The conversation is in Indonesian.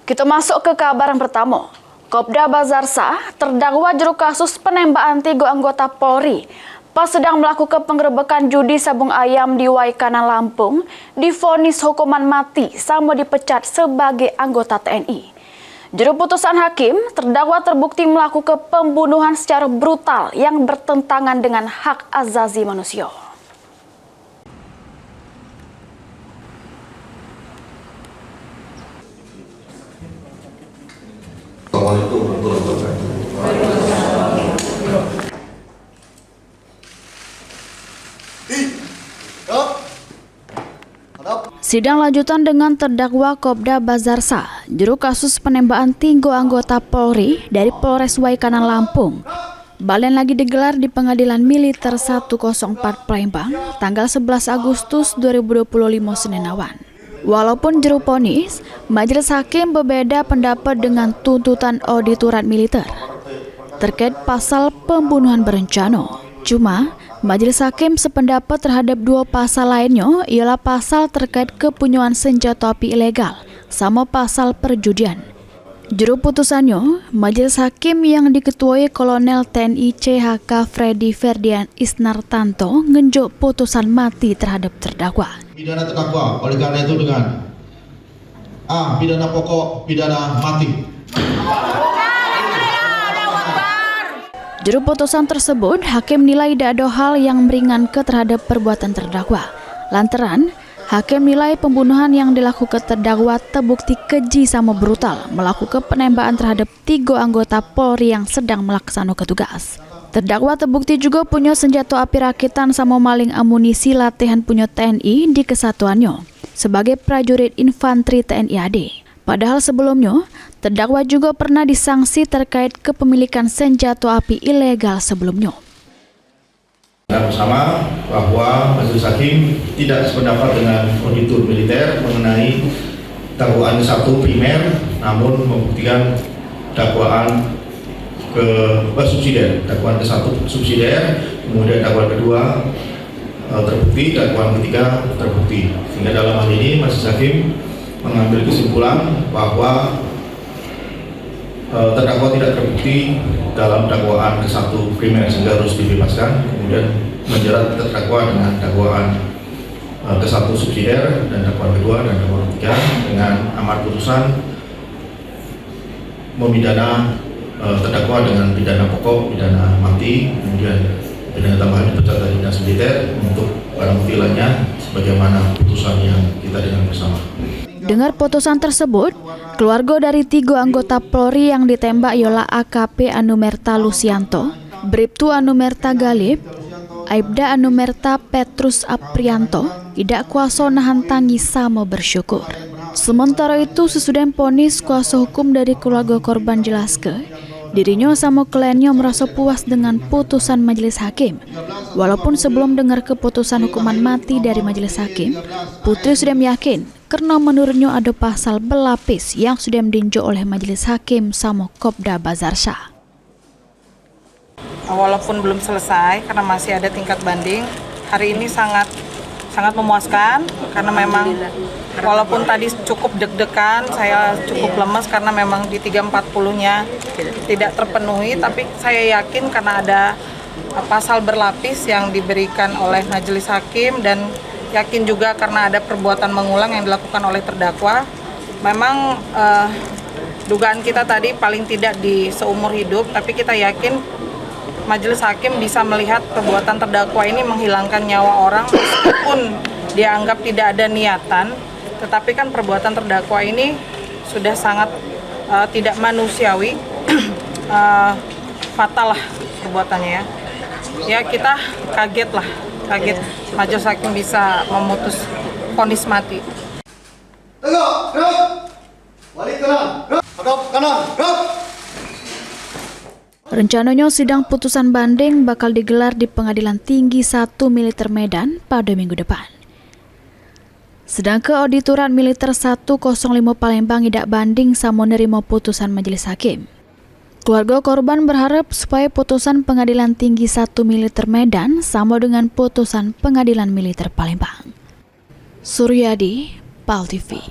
Kita masuk ke kabar yang pertama. Kopda Bazarsa terdakwa juru kasus penembakan 3 anggota Polri pas sedang melakukan penggerebekan judi sabung ayam di Waikanan, Lampung, divonis hukuman mati sama dipecat sebagai anggota TNI. Juru putusan hakim, terdakwa terbukti melakukan pembunuhan secara brutal yang bertentangan dengan hak asasi manusia. Sidang lanjutan dengan terdakwa Kopda Bazarsa, juru kasus penembakan 3 anggota Polri dari Polres Waikanan, Lampung, balen lagi digelar di Pengadilan Militer 104 Palembang, tanggal 11 Agustus 2025 Senin awan. Walaupun juru vonis, majelis hakim berbeda pendapat dengan tuntutan auditorat militer terkait pasal pembunuhan berencana. Cuma, majelis hakim sependapat terhadap 2 pasal lainnya, ialah pasal terkait kepunyaan senjata api ilegal sama pasal perjudian. Juru putusannya, majelis hakim yang diketuai Kolonel TNI CHK Freddy Ferdian Isnartanto ngenjuk putusan mati terhadap terdakwa. Pidana terdakwa oleh karena itu dengan A. Pidana pokok, pidana mati. Juru putusan tersebut, hakim nilai tidak ada hal yang meringankan terhadap perbuatan terdakwa. Lantaran, hakim nilai pembunuhan yang dilakukan terdakwa terbukti keji sama brutal melakukan penembakan terhadap 3 anggota Polri yang sedang melaksanakan tugas. Terdakwa terbukti juga punya senjata api rakitan sama maling amunisi latihan punya TNI di kesatuannya sebagai prajurit infanteri TNI AD. Padahal sebelumnya, terdakwa juga pernah disangsi terkait kepemilikan senjata api ilegal sebelumnya. Bersama bahwa majelis hakim tidak sependapat dengan auditor militer mengenai dakwaan ke-1 primer, namun membuktikan dakwaan subsidiar, dakwaan ke-1 subsidiar, kemudian dakwaan kedua terbukti, dakwaan ketiga terbukti. Sehingga dalam hal ini majelis hakim mengambil kesimpulan bahwa terdakwa tidak terbukti dalam dakwaan ke-1 primer sehingga harus dibebaskan, kemudian menjerat terdakwa dengan dakwaan ke-1 subsidiar dan dakwaan kedua dan dakwaan ketiga dengan amar putusan memidana terdakwa dengan pidana pokok, pidana mati, kemudian pidana tambahan dipecat dari dinas militer untuk barang bukti lainnya sebagaimana putusan yang kita dengar bersama. Dengar putusan tersebut, keluarga dari 3 anggota Polri yang ditembak ialah AKP Anumerta Lusianto, Bribtu Anumerta Galib, Aibda Anumerta Petrus Aprianto, tidak kuasa nahan tangis sama bersyukur. Sementara itu, sesudah vonis, kuasa hukum dari keluarga korban jelaskan, dirinya sama kliennya merasa puas dengan putusan majelis hakim. Walaupun sebelum dengar keputusan hukuman mati dari majelis hakim, Putri sudah yakin karena menurutnya ada pasal berlapis yang sudah ditinjau oleh majelis hakim sama Kopda Bazarsa. Walaupun belum selesai karena masih ada tingkat banding, hari ini sangat memuaskan karena memang walaupun tadi cukup deg-degan, saya cukup lemes karena memang di 340-nya tidak terpenuhi, tapi saya yakin karena ada pasal berlapis yang diberikan oleh majelis hakim dan yakin juga karena ada perbuatan mengulang yang dilakukan oleh terdakwa. Memang dugaan kita tadi paling tidak di seumur hidup, tapi kita yakin majelis hakim bisa melihat perbuatan terdakwa ini menghilangkan nyawa orang meskipun dianggap tidak ada niatan, tetapi kan perbuatan terdakwa ini sudah sangat tidak manusiawi, fatal lah perbuatannya ya. Ya kita kaget majelis hakim bisa memutus vonis mati. Tegak, balik kanan, hadap kanan, Rencananya sidang putusan banding bakal digelar di Pengadilan Tinggi 1 Militer Medan pada minggu depan. Sedangkan auditorat militer 105 Palembang tidak banding sama menerima putusan majelis hakim. Keluarga korban berharap supaya putusan Pengadilan Tinggi 1 Militer Medan sama dengan putusan Pengadilan Militer Palembang. Suryadi, PAL TV.